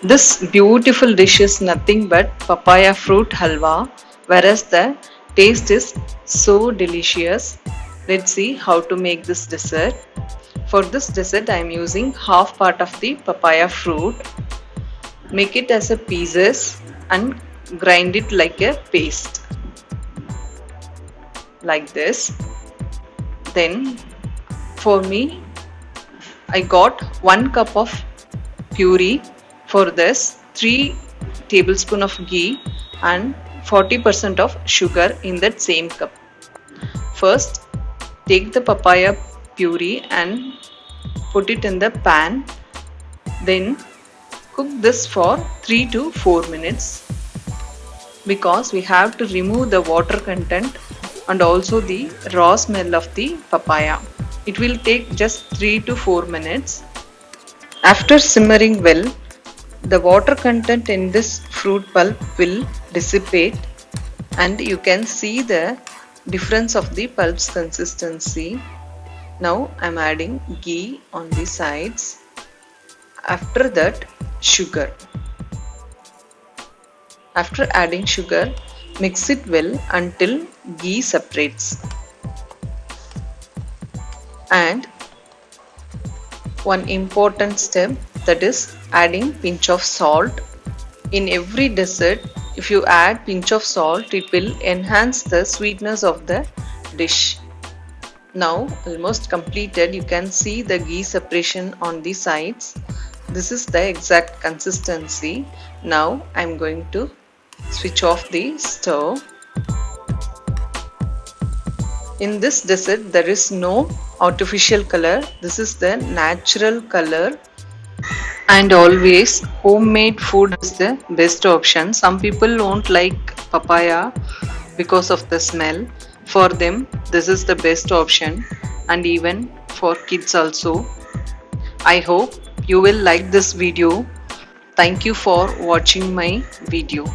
This beautiful dish is nothing but papaya fruit halwa, whereas the taste is so delicious. Let's see how to make this dessert. For this dessert, I am using half part of the papaya fruit. Make it as a pieces and grind it like a paste, like this. Then for me, I got 1 cup of puree. For this, 3 tablespoons of ghee and 40% of sugar in that same cup. First, take the papaya puree and put it in the pan. Then cook this for 3 to 4 minutes because we have to remove the water content and also the raw smell of the papaya. It will take just 3 to 4 minutes. After simmering well, the water content in this fruit pulp will dissipate and you can see the difference of the pulp's consistency. Now I am adding ghee on the sides. After that, sugar. After adding sugar, mix it well until ghee separates. And one important step, that is adding pinch of salt. In every dessert, if you add pinch of salt, it will enhance the sweetness of the dish. Now almost completed. You can see the ghee separation on the sides. This is the exact consistency. Now I am going to switch off the stove. In this dessert there is no artificial color. This is the natural color. And always homemade food is the best option. Some people won't like papaya because of the smell. For them this is the best option, and even for kids also. I hope you will like this video. Thank you for watching my video.